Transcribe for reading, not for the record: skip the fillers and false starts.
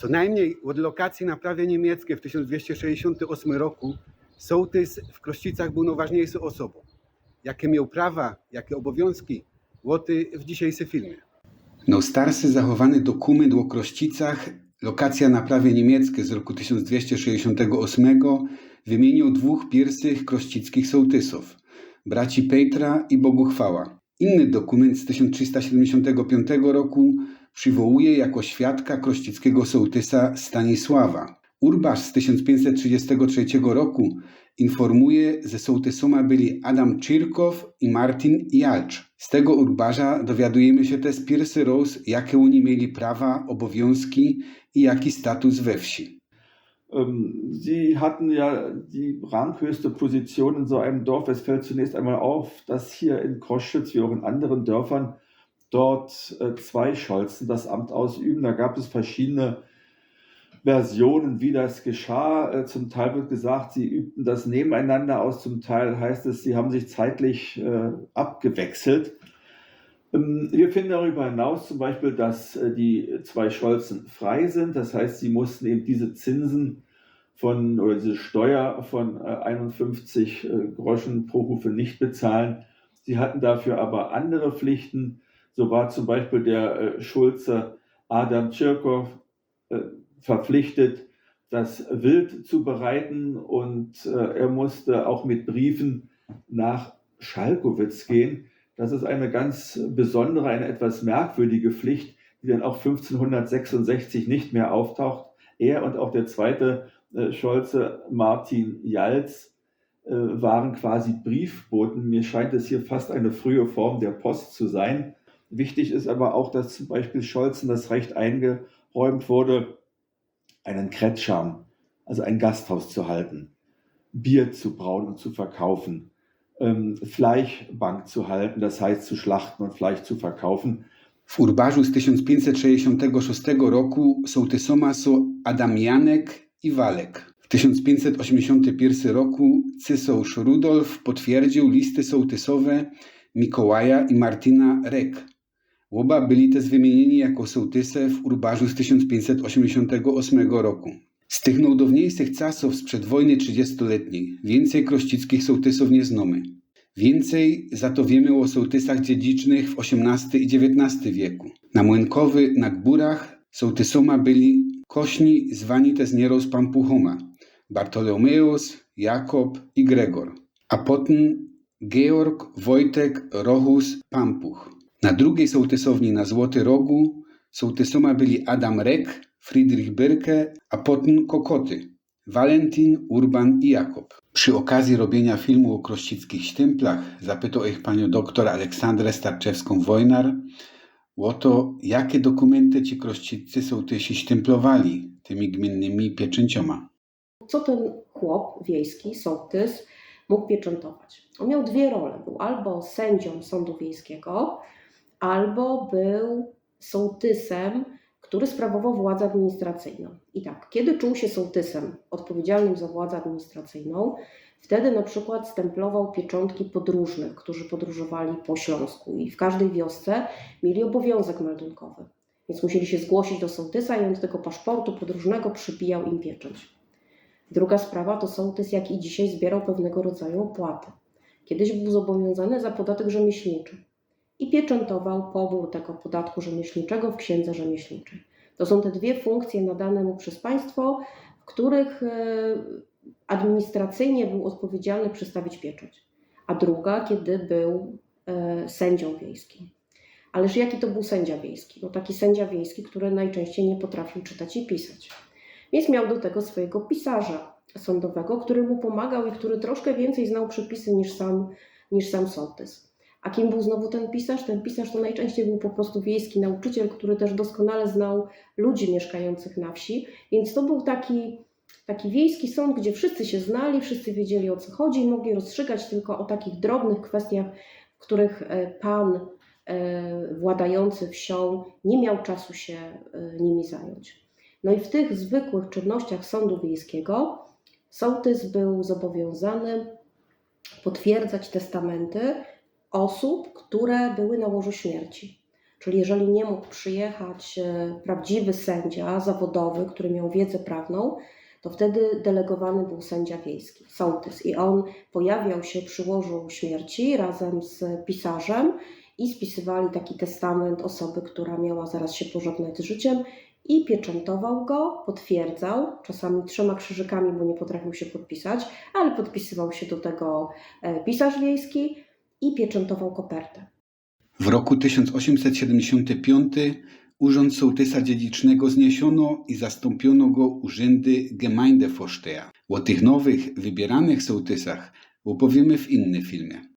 Co najmniej od lokacji na prawie niemieckie w 1268 roku sołtys w Krościcach był najważniejszą osobą. Jakie miał prawa, jakie obowiązki, łoty w dzisiejszym filmie. Najstarszy zachowany dokument o Krościcach, lokacja na prawie niemieckie z roku 1268, wymienił dwóch pierwszych krościckich sołtysów, braci Petra i Boguchwała. Inny dokument z 1375 roku przywołuje jako świadka krościckiego sołtysa Stanisława. Urbasz z 1533 roku informuje, że sołtysoma byli Adam Czirkow i Martin Jalcz. Z tego urbarza dowiadujemy się też pierwszy raz, jakie oni mieli prawa, obowiązki i jaki status we wsi. Sie hatten ja die ranghöchste Position in so einem Dorf. Es fällt zunächst einmal auf, dass hier in Kroschitz wie auch in anderen Dörfern dort zwei Scholzen das Amt ausüben. Da gab es verschiedene Versionen, wie das geschah. Zum Teil wird gesagt, sie übten das nebeneinander aus. Zum Teil heißt es, sie haben sich zeitlich abgewechselt. Wir finden darüber hinaus zum Beispiel, dass die zwei Scholzen frei sind. Das heißt, sie mussten eben diese Zinsen oder diese Steuer von 51 Groschen pro Hufe nicht bezahlen. Sie hatten dafür aber andere Pflichten. So war zum Beispiel der Schulze Adam Czirkow verpflichtet, das Wild zu bereiten, und er musste auch mit Briefen nach Schalkowitz gehen. Das ist eine ganz besondere, eine etwas merkwürdige Pflicht, die dann auch 1566 nicht mehr auftaucht. Er und auch der zweite Scholze Martin Jalz waren quasi Briefboten. Mir scheint es hier fast eine frühe Form der Post zu sein. Wichtig ist aber auch, dass zum Beispiel Scholzen das Recht eingeräumt wurde, einen Kretscham, also ein Gasthaus zu halten, Bier zu brauen und zu verkaufen, Fleischbank zu halten, das heißt zu schlachten und Fleisch zu verkaufen. W urbarzu z 1566 roku sołtysoma są Adamianek i Walek. W 1581 roku cesarz Rudolf potwierdził listy sołtysowe Mikołaja i Martina Rek. Oba byli też wymienieni jako sołtyse w urbarzu z 1588 roku. Z tych najdawniejszych czasów sprzed wojny 30-letniej więcej krościckich sołtysów nie znamy. Więcej za to wiemy o sołtysach dziedzicznych w XVIII i XIX wieku. Na Młynkowy na Gburach sołtysoma byli kośni zwani też nieraz Pampuchoma, Bartolomeus, Jakob i Gregor, a potem Georg, Wojtek, Rochus, Pampuch. Na drugiej sołtysowni na Złoty Rogu sołtysoma byli Adam Rek, Friedrich Birke, a potem Kokoty, Walentin, Urban i Jakob. Przy okazji robienia filmu o krościckich sztymplach zapytał ich panią doktor Aleksandrę Starczewską-Wojnar o to, jakie dokumenty ci krościccy sołtysi sztymplowali tymi gminnymi pieczęcioma. Co ten chłop wiejski, sołtys, mógł pieczętować? On miał dwie role. Był albo sędzią sądu wiejskiego, albo był sołtysem, który sprawował władzę administracyjną. I tak, kiedy czuł się sołtysem odpowiedzialnym za władzę administracyjną, wtedy na przykład stemplował pieczątki podróżnych, którzy podróżowali po Śląsku, i w każdej wiosce mieli obowiązek meldunkowy. Więc musieli się zgłosić do sołtysa i on do tego paszportu podróżnego przybijał im pieczęć. Druga sprawa to sołtys, jak i dzisiaj, zbierał pewnego rodzaju opłaty. Kiedyś był zobowiązany za podatek rzemieślniczy i pieczętował pobór tego podatku rzemieślniczego w księdze rzemieślniczej. To są te dwie funkcje nadane mu przez państwo, w których administracyjnie był odpowiedzialny przystawić pieczęć. A druga, kiedy był sędzią wiejskim. Ależ jaki to był sędzia wiejski? No taki sędzia wiejski, który najczęściej nie potrafił czytać i pisać. Więc miał do tego swojego pisarza sądowego, który mu pomagał i który troszkę więcej znał przepisy niż sam sołtys. A kim był znowu ten pisarz? Ten pisarz to najczęściej był po prostu wiejski nauczyciel, który też doskonale znał ludzi mieszkających na wsi. Więc to był taki wiejski sąd, gdzie wszyscy się znali, wszyscy wiedzieli, o co chodzi i mogli rozstrzygać tylko o takich drobnych kwestiach, w których pan władający wsią nie miał czasu się nimi zająć. No i w tych zwykłych czynnościach sądu wiejskiego sołtys był zobowiązany potwierdzać testamenty osób, które były na łożu śmierci. Czyli jeżeli nie mógł przyjechać prawdziwy sędzia zawodowy, który miał wiedzę prawną, to wtedy delegowany był sędzia wiejski, sołtys. I on pojawiał się przy łożu śmierci razem z pisarzem i spisywali taki testament osoby, która miała zaraz się pożegnać z życiem, i pieczętował go, potwierdzał, czasami 3 krzyżykami, bo nie potrafił się podpisać, ale podpisywał się do tego pisarz wiejski i pieczętował kopertę. W roku 1875 urząd sołtysa dziedzicznego zniesiono i zastąpiono go urzędy Gemeindevorsteher. O tych nowych, wybieranych sołtysach opowiemy w innym filmie.